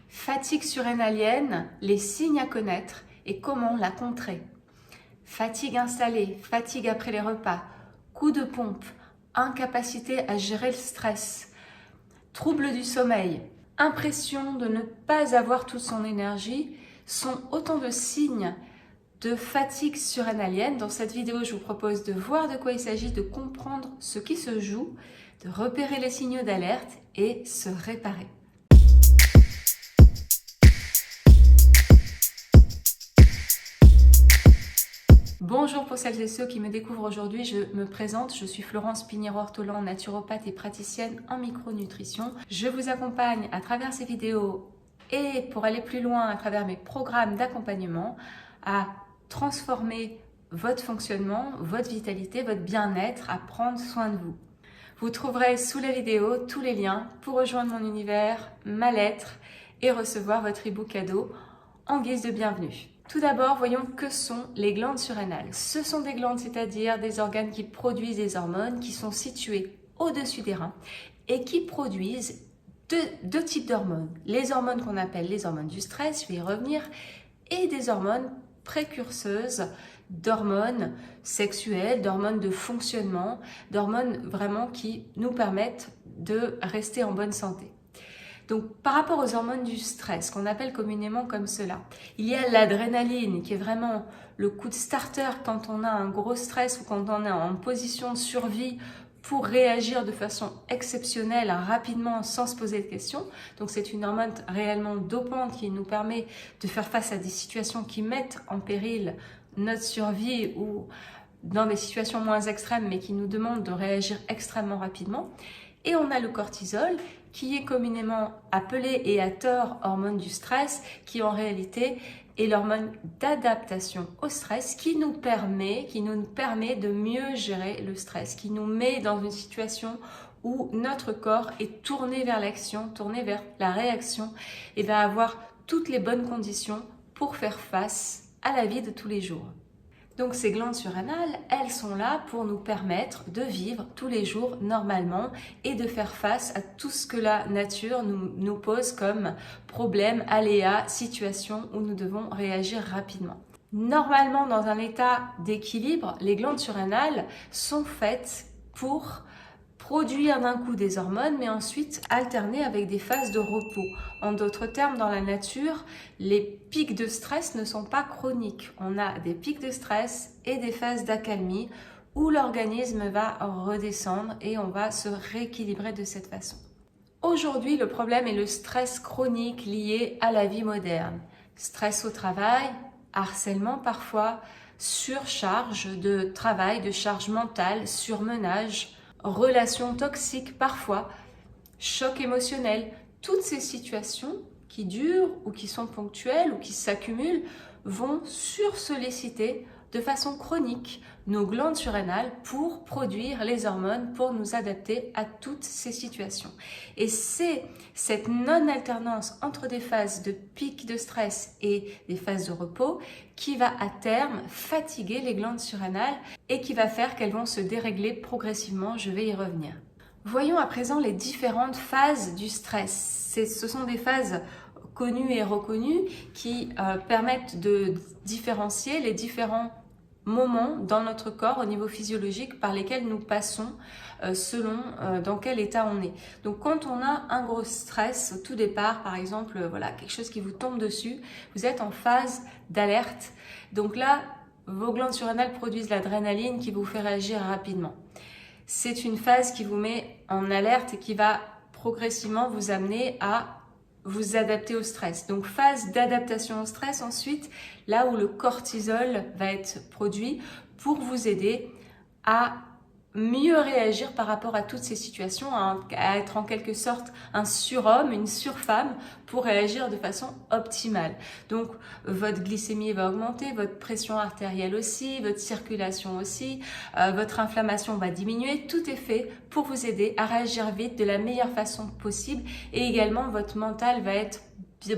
Fatigue surrénalienne, les signes à connaître et comment la contrer. Fatigue installée, fatigue après les repas, coup de pompe, incapacité à gérer le stress, troubles du sommeil, impression de ne pas avoir toute son énergie sont autant de signes de fatigue surrénalienne. Dans cette vidéo, je vous propose de voir de quoi il s'agit, de comprendre ce qui se joue, de repérer les signaux d'alerte et se réparer. Bonjour pour celles et ceux qui me découvrent aujourd'hui, je me présente, je suis Florence Piniero-Ortolan, naturopathe et praticienne en micronutrition. Je vous accompagne à travers ces vidéos et pour aller plus loin à travers mes programmes d'accompagnement à transformer votre fonctionnement, votre vitalité, votre bien-être, à prendre soin de vous. Vous trouverez sous la vidéo tous les liens pour rejoindre mon univers, ma lettre et recevoir votre e-book cadeau en guise de bienvenue. Tout d'abord, voyons que sont les glandes surrénales. Ce sont des glandes, c'est-à-dire des organes qui produisent des hormones qui sont situés au-dessus des reins et qui produisent deux types d'hormones. Les hormones qu'on appelle les hormones du stress, je vais y revenir, et des hormones précurseuses d'hormones sexuelles, d'hormones de fonctionnement, d'hormones vraiment qui nous permettent de rester en bonne santé. Donc, par rapport aux hormones du stress, qu'on appelle communément comme cela, il y a l'adrénaline qui est vraiment le coup de starter quand on a un gros stress ou quand on est en position de survie pour réagir de façon exceptionnelle, rapidement, sans se poser de questions. Donc, c'est une hormone réellement dopante qui nous permet de faire face à des situations qui mettent en péril notre survie ou dans des situations moins extrêmes, mais qui nous demandent de réagir extrêmement rapidement. Et on a le cortisol, qui est communément appelé et à tort hormone du stress, qui en réalité est l'hormone d'adaptation au stress qui nous permet de mieux gérer le stress, qui nous met dans une situation où notre corps est tourné vers l'action, tourné vers la réaction et va avoir toutes les bonnes conditions pour faire face à la vie de tous les jours. Donc ces glandes surrénales, elles sont là pour nous permettre de vivre tous les jours normalement et de faire face à tout ce que la nature nous pose comme problème, aléa, situation où nous devons réagir rapidement. Normalement, dans un état d'équilibre, les glandes surrénales sont faites pour produire d'un coup des hormones, mais ensuite alterner avec des phases de repos. En d'autres termes, dans la nature, les pics de stress ne sont pas chroniques. On a des pics de stress et des phases d'accalmie où l'organisme va redescendre et on va se rééquilibrer de cette façon. Aujourd'hui, le problème est le stress chronique lié à la vie moderne. Stress au travail, harcèlement parfois, surcharge de travail, de charge mentale, surmenage, relations toxiques parfois, choc émotionnel, toutes ces situations qui durent ou qui sont ponctuelles ou qui s'accumulent vont sursolliciter de façon chronique nos glandes surrénales pour produire les hormones, pour nous adapter à toutes ces situations. Et c'est cette non-alternance entre des phases de pic de stress et des phases de repos qui va à terme fatiguer les glandes surrénales et qui va faire qu'elles vont se dérégler progressivement. Je vais y revenir. Voyons à présent les différentes phases du stress. Ce sont des phases connues et reconnues qui permettent de différencier les différents moments dans notre corps au niveau physiologique par lesquels nous passons selon dans quel état on est. Donc quand on a un gros stress au tout départ, par exemple, voilà, quelque chose qui vous tombe dessus, vous êtes en phase d'alerte. Donc là, vos glandes surrénales produisent l'adrénaline qui vous fait réagir rapidement. C'est une phase qui vous met en alerte et qui va progressivement vous amener à vous adapter au stress. Donc phase d'adaptation au stress ensuite, là où le cortisol va être produit pour vous aider à mieux réagir par rapport à toutes ces situations, à être en quelque sorte un surhomme, une surfemme pour réagir de façon optimale. Donc votre glycémie va augmenter, votre pression artérielle aussi, votre circulation aussi, votre inflammation va diminuer. Tout est fait pour vous aider à réagir vite de la meilleure façon possible et également votre mental va être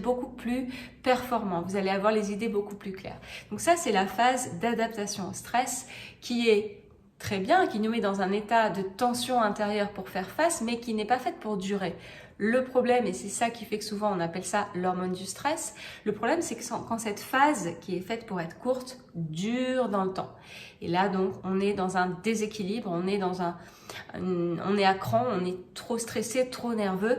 beaucoup plus performant. Vous allez avoir les idées beaucoup plus claires. Donc ça, c'est la phase d'adaptation au stress qui est très bien, qui nous met dans un état de tension intérieure pour faire face, mais qui n'est pas faite pour durer. Le problème, et c'est ça qui fait que souvent on appelle ça l'hormone du stress, le problème c'est que quand cette phase qui est faite pour être courte dure dans le temps. Et là donc on est dans un déséquilibre, on est à cran, on est trop stressé, trop nerveux.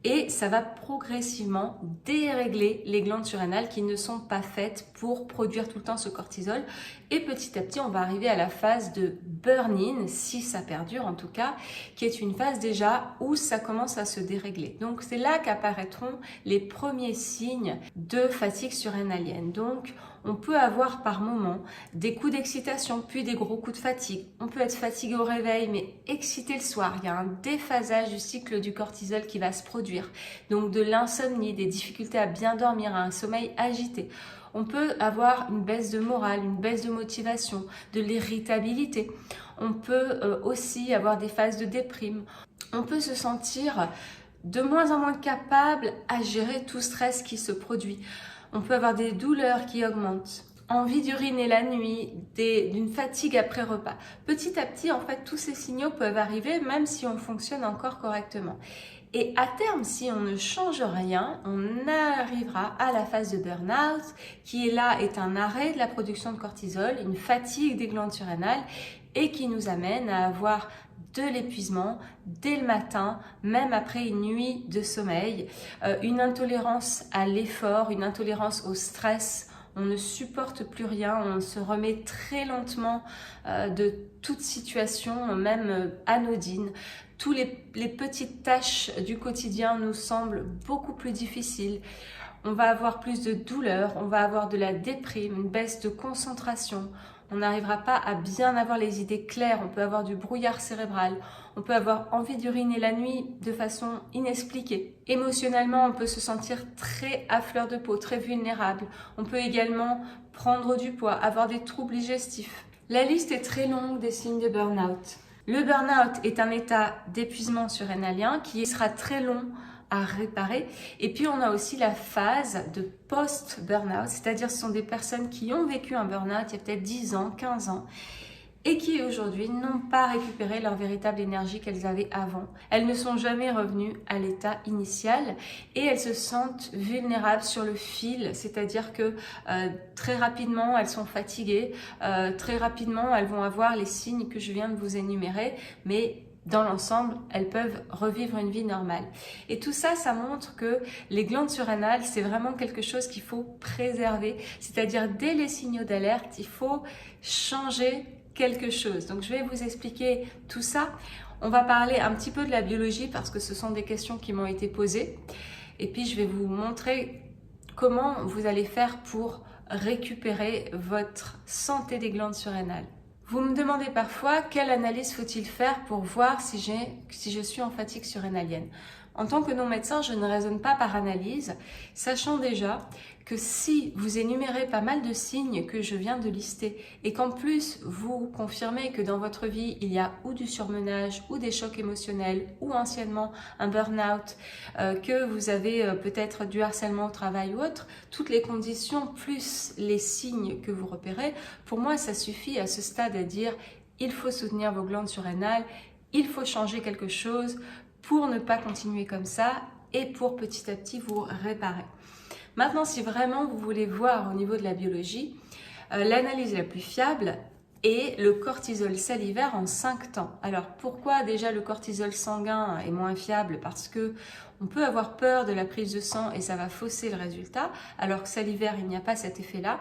Et ça va progressivement dérégler les glandes surrénales qui ne sont pas faites pour produire tout le temps ce cortisol. Et petit à petit, on va arriver à la phase de burn-in, si ça perdure en tout cas, qui est une phase déjà où ça commence à se dérégler. Donc c'est là qu'apparaîtront les premiers signes de fatigue surrénalienne. Donc on peut avoir par moment des coups d'excitation, puis des gros coups de fatigue. On peut être fatigué au réveil, mais excité le soir. Il y a un déphasage du cycle du cortisol qui va se produire. Donc de l'insomnie, des difficultés à bien dormir, un sommeil agité. On peut avoir une baisse de morale, une baisse de motivation, de l'irritabilité. On peut aussi avoir des phases de déprime. On peut se sentir de moins en moins capable à gérer tout stress qui se produit. On peut avoir des douleurs qui augmentent, envie d'uriner la nuit, d'une fatigue après repas. Petit à petit, en fait, tous ces signaux peuvent arriver même si on fonctionne encore correctement. Et à terme, si on ne change rien, on arrivera à la phase de burn-out, qui est un arrêt de la production de cortisol, une fatigue des glandes surrénales et qui nous amène à avoir de l'épuisement dès le matin, même après une nuit de sommeil, une intolérance à l'effort, une intolérance au stress. On ne supporte plus rien, on se remet très lentement de toute situation, même anodine. Toutes les petites tâches du quotidien nous semblent beaucoup plus difficiles. On va avoir plus de douleur, on va avoir de la déprime, une baisse de concentration. On n'arrivera pas à bien avoir les idées claires, on peut avoir du brouillard cérébral, on peut avoir envie d'uriner la nuit de façon inexpliquée. Émotionnellement, on peut se sentir très à fleur de peau, très vulnérable. On peut également prendre du poids, avoir des troubles digestifs. La liste est très longue des signes de burn-out. Le burn-out est un état d'épuisement surrénalien qui sera très long à réparer. Et puis on a aussi la phase de post-burnout, c'est-à-dire ce sont des personnes qui ont vécu un burn-out il y a peut-être 10 ans, 15 ans et qui aujourd'hui n'ont pas récupéré leur véritable énergie qu'elles avaient avant. Elles ne sont jamais revenues à l'état initial et elles se sentent vulnérables sur le fil, c'est-à-dire que très rapidement elles sont fatiguées, très rapidement elles vont avoir les signes que je viens de vous énumérer, mais dans l'ensemble, elles peuvent revivre une vie normale. Et tout ça, ça montre que les glandes surrénales, c'est vraiment quelque chose qu'il faut préserver. C'est-à-dire, dès les signaux d'alerte, il faut changer quelque chose. Donc, je vais vous expliquer tout ça. On va parler un petit peu de la biologie parce que ce sont des questions qui m'ont été posées. Et puis, je vais vous montrer comment vous allez faire pour récupérer votre santé des glandes surrénales. Vous me demandez parfois quelle analyse faut-il faire pour voir si je suis en fatigue surrénalienne. En tant que non-médecin, je ne raisonne pas par analyse, sachant déjà que si vous énumérez pas mal de signes que je viens de lister et qu'en plus vous confirmez que dans votre vie il y a ou du surmenage ou des chocs émotionnels ou anciennement un burn-out, que vous avez peut-être du harcèlement au travail ou autre, toutes les conditions plus les signes que vous repérez, pour moi ça suffit à ce stade à dire il faut soutenir vos glandes surrénales, il faut changer quelque chose pour ne pas continuer comme ça et pour petit à petit vous réparer. Maintenant, si vraiment vous voulez voir au niveau de la biologie, l'analyse la plus fiable est le cortisol salivaire en 5 temps. Alors pourquoi déjà le cortisol sanguin est moins fiable? Parce que on peut avoir peur de la prise de sang et ça va fausser le résultat, alors que salivaire, il n'y a pas cet effet-là.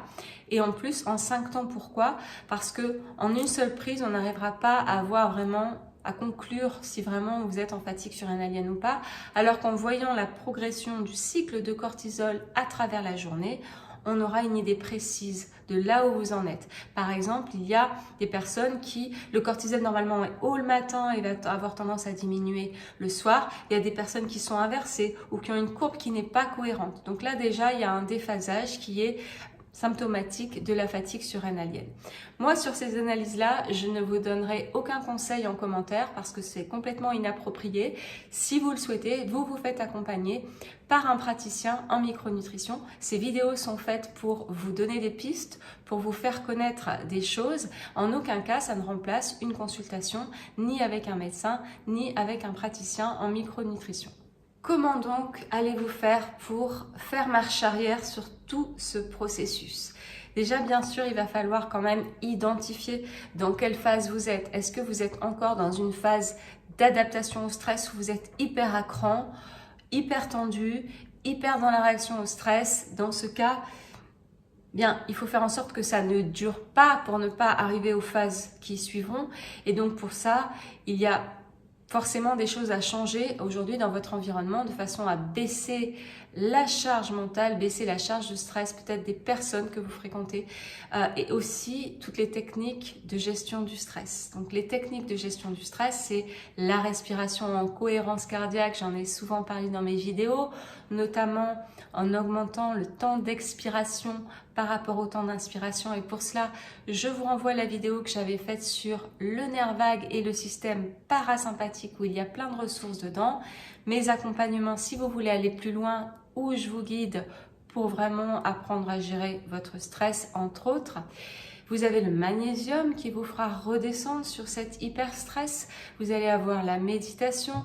Et en plus, en 5 temps, pourquoi? Parce que en une seule prise, on n'arrivera pas à avoir vraiment à conclure si vraiment vous êtes en fatigue surrénalienne ou pas, alors qu'en voyant la progression du cycle de cortisol à travers la journée, on aura une idée précise de là où vous en êtes. Par exemple, il y a des personnes qui, le cortisol normalement est haut le matin et va avoir tendance à diminuer le soir. Il y a des personnes qui sont inversées ou qui ont une courbe qui n'est pas cohérente. Donc là déjà, il y a un déphasage qui est symptomatique de la fatigue surrénalienne. Moi, sur ces analyses-là, je ne vous donnerai aucun conseil en commentaire parce que c'est complètement inapproprié. Si vous le souhaitez, vous vous faites accompagner par un praticien en micronutrition. Ces vidéos sont faites pour vous donner des pistes, pour vous faire connaître des choses. En aucun cas, ça ne remplace une consultation ni avec un médecin, ni avec un praticien en micronutrition. Comment donc allez-vous faire pour faire marche arrière sur tout ce processus? Déjà, bien sûr, il va falloir quand même identifier dans quelle phase vous êtes. Est-ce que vous êtes encore dans une phase d'adaptation au stress où vous êtes hyper à cran, hyper tendu, hyper dans la réaction au stress? Dans ce cas, bien, il faut faire en sorte que ça ne dure pas pour ne pas arriver aux phases qui suivront. Et donc pour ça, il y a forcément des choses à changer aujourd'hui dans votre environnement de façon à baisser la charge mentale, baisser la charge de stress, peut-être des personnes que vous fréquentez et aussi toutes les techniques de gestion du stress. Donc les techniques de gestion du stress, c'est la respiration en cohérence cardiaque, j'en ai souvent parlé dans mes vidéos, notamment en augmentant le temps d'expiration par rapport au temps d'inspiration. Et pour cela, je vous renvoie à la vidéo que j'avais faite sur le nerf vague et le système parasympathique où il y a plein de ressources dedans. Mes accompagnements, si vous voulez aller plus loin, où je vous guide pour vraiment apprendre à gérer votre stress, entre autres. Vous avez le magnésium qui vous fera redescendre sur cet hyper stress. Vous allez avoir la méditation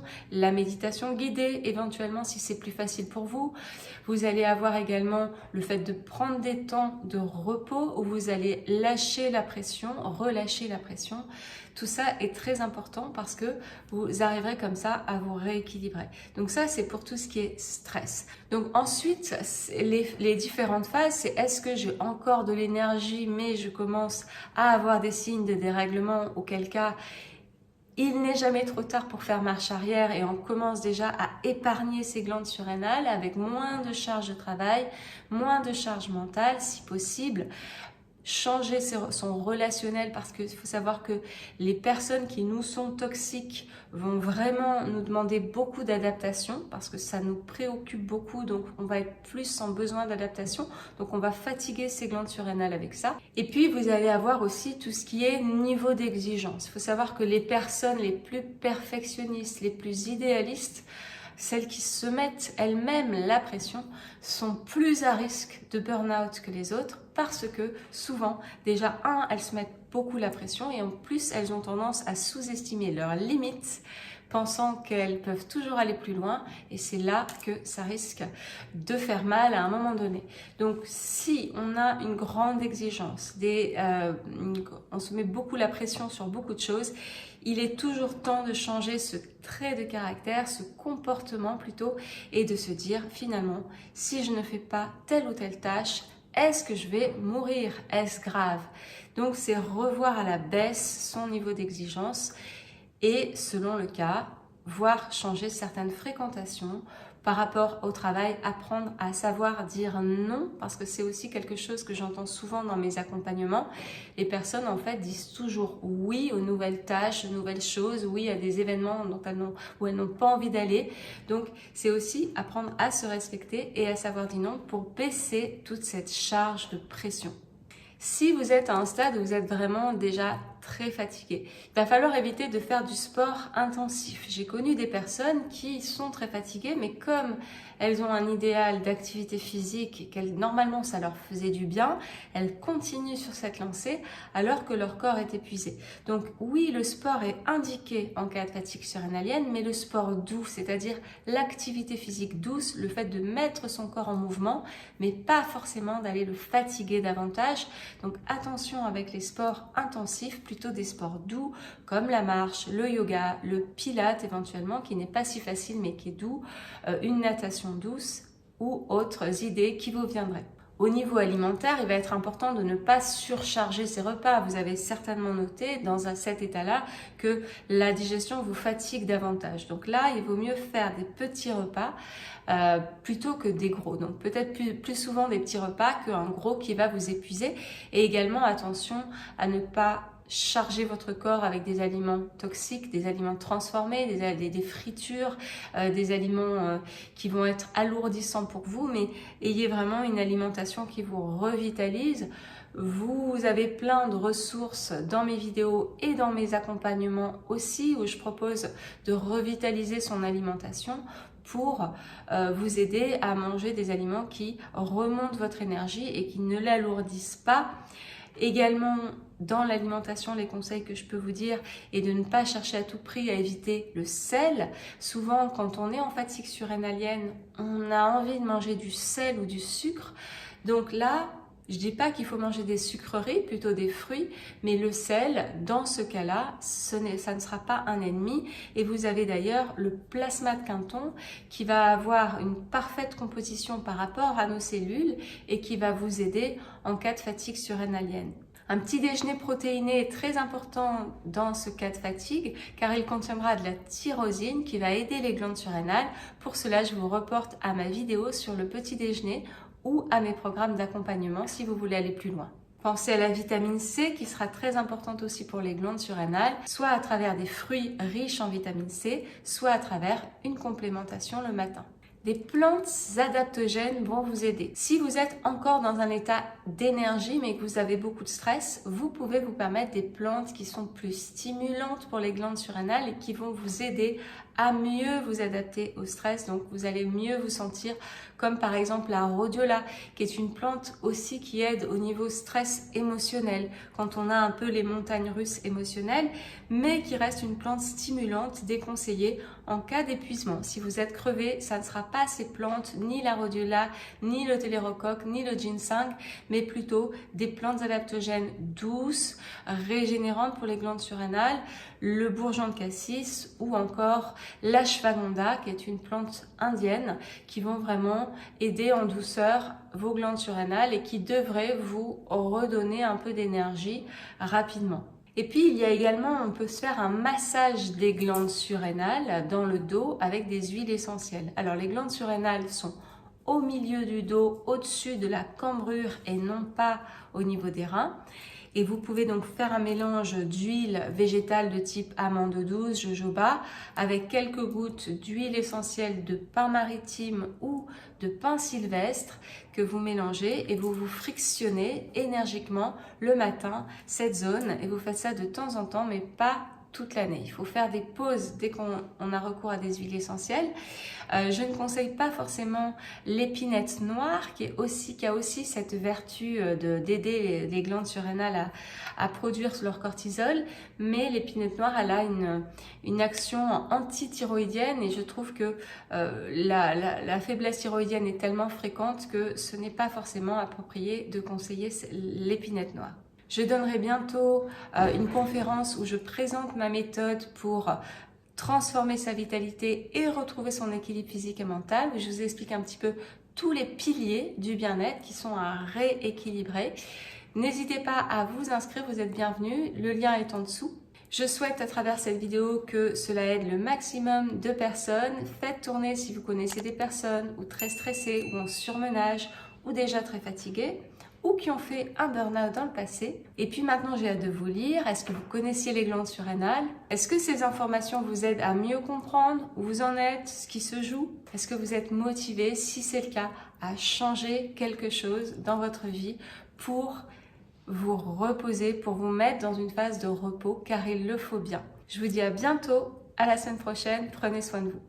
guidée éventuellement si c'est plus facile pour vous. Vous allez avoir également le fait de prendre des temps de repos où vous allez lâcher la pression, relâcher la pression. Tout ça est très important parce que vous arriverez comme ça à vous rééquilibrer. Donc ça, c'est pour tout ce qui est stress. Donc ensuite, les différentes phases, c'est est-ce que j'ai encore de l'énergie mais je commence à avoir des signes de dérèglement, auquel cas il n'est jamais trop tard pour faire marche arrière et on commence déjà à épargner ces glandes surrénales avec moins de charge de travail, moins de charge mentale si possible. Changer son relationnel parce qu'il faut savoir que les personnes qui nous sont toxiques vont vraiment nous demander beaucoup d'adaptation parce que ça nous préoccupe beaucoup, donc on va être plus en besoin d'adaptation, donc on va fatiguer ces glandes surrénales avec ça. Et puis vous allez avoir aussi tout ce qui est niveau d'exigence. Il faut savoir que les personnes les plus perfectionnistes, les plus idéalistes, celles qui se mettent elles-mêmes la pression, sont plus à risque de burn-out que les autres parce que souvent, déjà, elles se mettent beaucoup la pression et en plus, elles ont tendance à sous-estimer leurs limites, pensant qu'elles peuvent toujours aller plus loin et c'est là que ça risque de faire mal à un moment donné. Donc si on a une grande exigence, on se met beaucoup la pression sur beaucoup de choses, il est toujours temps de changer ce trait de caractère, ce comportement plutôt, et de se dire finalement, si je ne fais pas telle ou telle tâche, est-ce que je vais mourir? Est-ce grave? Donc c'est revoir à la baisse son niveau d'exigence et selon le cas, voire changer certaines fréquentations par rapport au travail, apprendre à savoir dire non, parce que c'est aussi quelque chose que j'entends souvent dans mes accompagnements. Les personnes en fait disent toujours oui aux nouvelles tâches, aux nouvelles choses, oui à des événements où elles n'ont pas envie d'aller. Donc c'est aussi apprendre à se respecter et à savoir dire non pour baisser toute cette charge de pression. Si vous êtes à un stade où vous êtes vraiment déjà très fatigué, il va falloir éviter de faire du sport intensif. J'ai connu des personnes qui sont très fatiguées, mais comme elles ont un idéal d'activité physique et qu'elles, normalement ça leur faisait du bien, elles continuent sur cette lancée alors que leur corps est épuisé. Donc oui, le sport est indiqué en cas de fatigue surrénalienne, mais le sport doux, c'est-à-dire l'activité physique douce, le fait de mettre son corps en mouvement, mais pas forcément d'aller le fatiguer davantage. Donc attention avec les sports intensifs, plutôt des sports doux comme la marche, le yoga, le pilate éventuellement, qui n'est pas si facile mais qui est doux, une natation douce ou autres idées qui vous viendraient. Au niveau alimentaire, il va être important de ne pas surcharger ses repas. Vous avez certainement noté dans cet état-là que la digestion vous fatigue davantage. Donc là, il vaut mieux faire des petits repas plutôt que des gros. Donc peut-être plus souvent des petits repas qu'un gros qui va vous épuiser. Et également, attention à ne pas charger votre corps avec des aliments toxiques, des aliments transformés, des fritures, des aliments qui vont être alourdissants pour vous, mais ayez vraiment une alimentation qui vous revitalise. Vous avez plein de ressources dans mes vidéos et dans mes accompagnements aussi, où je propose de revitaliser son alimentation pour vous aider à manger des aliments qui remontent votre énergie et qui ne l'alourdissent pas. Également, dans l'alimentation, les conseils que je peux vous dire est de ne pas chercher à tout prix à éviter le sel. Souvent, quand on est en fatigue surrénalienne, on a envie de manger du sel ou du sucre. Donc là, je ne dis pas qu'il faut manger des sucreries, plutôt des fruits, mais le sel, dans ce cas-là, ça ne sera pas un ennemi. Et vous avez d'ailleurs le plasma de Quinton qui va avoir une parfaite composition par rapport à nos cellules et qui va vous aider en cas de fatigue surrénalienne. Un petit déjeuner protéiné est très important dans ce cas de fatigue car il contiendra de la tyrosine qui va aider les glandes surrénales. Pour cela, je vous reporte à ma vidéo sur le petit déjeuner ou à mes programmes d'accompagnement si vous voulez aller plus loin. Pensez à la vitamine C qui sera très importante aussi pour les glandes surrénales, soit à travers des fruits riches en vitamine C, soit à travers une complémentation le matin. Des plantes adaptogènes vont vous aider. Si vous êtes encore dans un état d'énergie mais que vous avez beaucoup de stress, vous pouvez vous permettre des plantes qui sont plus stimulantes pour les glandes surrénales et qui vont vous aider à mieux vous adapter au stress. Donc vous allez mieux vous sentir, comme par exemple la rhodiola, qui est une plante aussi qui aide au niveau stress émotionnel, quand on a un peu les montagnes russes émotionnelles, mais qui reste une plante stimulante, déconseillée en cas d'épuisement. Si vous êtes crevé, ça ne sera pas ces plantes, ni la rhodiola, ni le télérocoque, ni le ginseng, mais plutôt des plantes adaptogènes douces, régénérantes pour les glandes surrénales, le bourgeon de cassis ou encore l'ashwagandha, qui est une plante indienne, qui vont vraiment aider en douceur vos glandes surrénales et qui devraient vous redonner un peu d'énergie rapidement. Et puis, il y a également, on peut se faire un massage des glandes surrénales dans le dos avec des huiles essentielles. Alors, les glandes surrénales sont au milieu du dos, au-dessus de la cambrure et non pas au niveau des reins. Et vous pouvez donc faire un mélange d'huile végétale de type amande douce, jojoba, avec quelques gouttes d'huile essentielle de pin maritime ou de pin sylvestre que vous mélangez et vous vous frictionnez énergiquement le matin cette zone et vous faites ça de temps en temps mais pas toute l'année. Il faut faire des pauses dès qu'on a recours à des huiles essentielles. Je ne conseille pas forcément l'épinette noire qui a aussi cette vertu d'aider les glandes surrénales à produire leur cortisol, mais l'épinette noire elle a une action anti-thyroïdienne et je trouve que la faiblesse thyroïdienne est tellement fréquente que ce n'est pas forcément approprié de conseiller l'épinette noire. Je donnerai bientôt une conférence où je présente ma méthode pour transformer sa vitalité et retrouver son équilibre physique et mental. Je vous explique un petit peu tous les piliers du bien-être qui sont à rééquilibrer. N'hésitez pas à vous inscrire, vous êtes bienvenus. Le lien est en dessous. Je souhaite à travers cette vidéo que cela aide le maximum de personnes. Faites tourner si vous connaissez des personnes ou très stressées ou en surmenage ou déjà très fatiguées, ou qui ont fait un burn-out dans le passé. Et puis maintenant, j'ai hâte de vous lire. Est-ce que vous connaissiez les glandes surrénales? Est-ce que ces informations vous aident à mieux comprendre où vous en êtes, ce qui se joue? Est-ce que vous êtes motivé, si c'est le cas, à changer quelque chose dans votre vie pour vous reposer, pour vous mettre dans une phase de repos, car il le faut bien. Je vous dis à bientôt, à la semaine prochaine, prenez soin de vous.